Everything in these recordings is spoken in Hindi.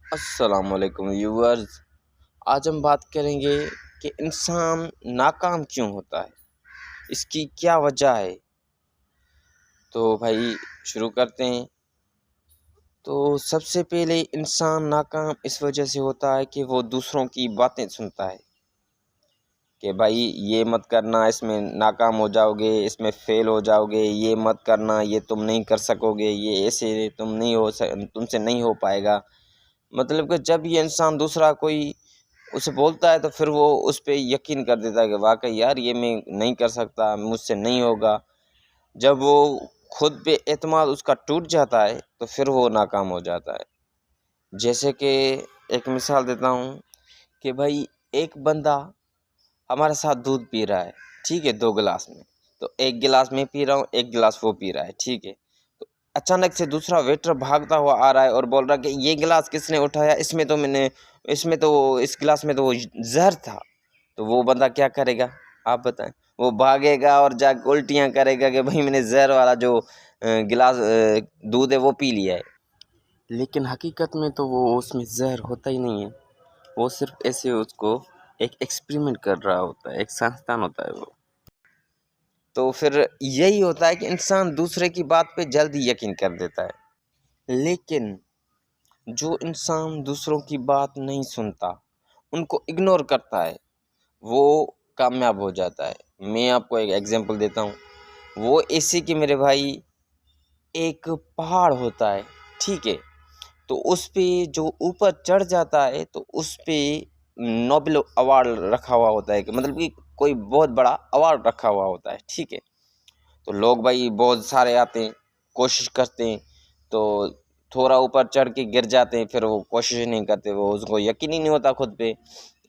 अस्सलामुअलैकुम व्यूअर्स। आज हम बात करेंगे कि इंसान नाकाम क्यों होता है, इसकी क्या वजह है। तो भाई शुरू करते हैं। तो सबसे पहले इंसान नाकाम इस वजह से होता है कि वो दूसरों की बातें सुनता है कि भाई ये मत करना, इसमें नाकाम हो जाओगे, इसमें फेल हो जाओगे, ये मत करना, ये तुम नहीं कर सकोगे, ये ऐसे तुमसे नहीं हो पाएगा। मतलब कि जब ये इंसान दूसरा कोई उसे बोलता है तो फिर वो उस पे यकीन कर देता है कि वाकई यार ये मैं नहीं कर सकता, मुझसे नहीं होगा। जब वो खुद पे एतमाद उसका टूट जाता है तो फिर वो नाकाम हो जाता है। जैसे कि एक मिसाल देता हूँ कि भाई एक बंदा हमारे साथ दूध पी रहा है, ठीक है, 2 गिलास में। तो एक गिलास मैं पी रहा हूँ, एक गिलास वो पी रहा है, ठीक है। तो अचानक से दूसरा वेटर भागता हुआ आ रहा है और बोल रहा है कि ये गिलास किसने उठाया, इसमें तो इस गिलास में तो वो जहर था। तो वो बंदा क्या करेगा, आप बताएं। वो भागेगा और जाके उल्टियाँ करेगा कि भाई मैंने जहर वाला जो गिलास दूध है वो पी लिया है। लेकिन हकीकत में तो वो उसमें जहर होता ही नहीं है। वो सिर्फ ऐसे उसको एक एक्सपेरिमेंट कर रहा होता है, एक संस्थान होता है वो। तो फिर यही होता है कि इंसान दूसरे की बात पे जल्दी यकीन कर देता है। लेकिन जो इंसान दूसरों की बात नहीं सुनता, उनको इग्नोर करता है, वो कामयाब हो जाता है। मैं आपको एक एग्जांपल देता हूँ। वो ऐसे कि मेरे भाई एक पहाड़ होता है, ठीक है। तो उस पे जो ऊपर चढ़ जाता है तो उस पे नोबेल अवार्ड रखा हुआ होता है, कि मतलब कि कोई बहुत बड़ा अवार्ड रखा हुआ होता है, ठीक है। तो लोग भाई बहुत सारे आते हैं, कोशिश करते हैं, तो थोड़ा ऊपर चढ़ के गिर जाते हैं, फिर वो कोशिश नहीं करते, वो उसको यकीन ही नहीं होता खुद पे,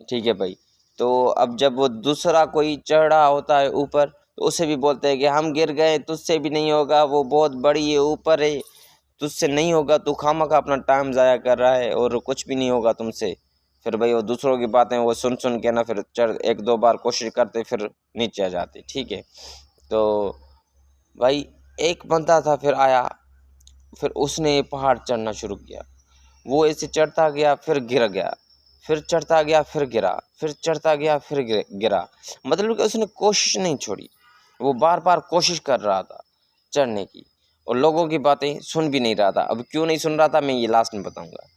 ठीक है भाई। तो अब जब वो दूसरा कोई चढ़ रहा होता है ऊपर, तो उसे भी बोलते हैं कि हम गिर गए, तुझसे भी नहीं होगा, वो बहुत बड़ी है, ऊपर है, तुझसे नहीं होगा, तू खामखा अपना टाइम ज़ाया कर रहा है और कुछ भी नहीं होगा तुमसे। फिर भाई वो दूसरों की बातें वो सुन सुन के ना फिर चढ़ 1-2 बार कोशिश करते, फिर नीचे आ जाते, ठीक है। तो भाई एक बंदा था, फिर आया, फिर उसने पहाड़ चढ़ना शुरू किया। वो ऐसे चढ़ता गया, फिर गिर गया, फिर चढ़ता गया, फिर गिरा, फिर चढ़ता गया, फिर गिरा। मतलब कि उसने कोशिश नहीं छोड़ी, वो बार बार कोशिश कर रहा था चढ़ने की, और लोगों की बातें सुन भी नहीं रहा था। अब क्यों नहीं सुन रहा था मैं ये लास्ट में बताऊंगा।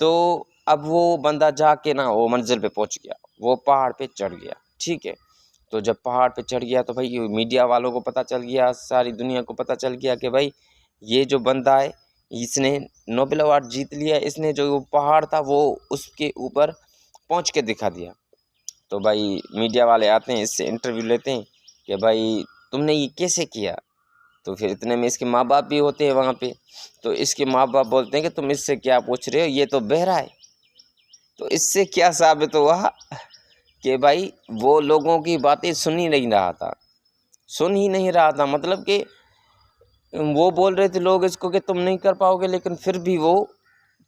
तो अब वो बंदा जाके ना वो मंजिल पे पहुंच गया, वो पहाड़ पे चढ़ गया, ठीक है। तो जब पहाड़ पे चढ़ गया तो भाई मीडिया वालों को पता चल गया, सारी दुनिया को पता चल गया कि भाई ये जो बंदा है इसने नोबेल अवार्ड जीत लिया, इसने जो पहाड़ था वो उसके ऊपर पहुंच के दिखा दिया। तो भाई मीडिया वाले आते हैं, इससे इंटरव्यू लेते हैं कि भाई तुमने ये कैसे किया। तो फिर इतने में इसके माँ बाप भी होते हैं वहाँ पे। तो इसके माँ बाप बोलते हैं कि तुम इससे क्या पूछ रहे हो, ये तो बहरा है। तो इससे क्या साबित हुआ कि भाई वो लोगों की बातें सुन ही नहीं रहा था। मतलब कि वो बोल रहे थे लोग इसको कि तुम नहीं कर पाओगे, लेकिन फिर भी वो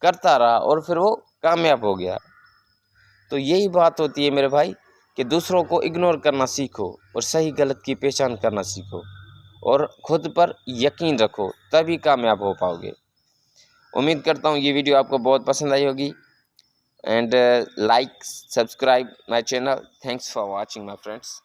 करता रहा और फिर वो कामयाब हो गया। तो यही बात होती है मेरे भाई कि दूसरों को इग्नोर करना सीखो और सही गलत की पहचान करना सीखो और खुद पर यकीन रखो, तभी कामयाब हो पाओगे। उम्मीद करता हूँ ये वीडियो आपको बहुत पसंद आई होगी। And like, subscribe my channel. Thanks for watching my friends.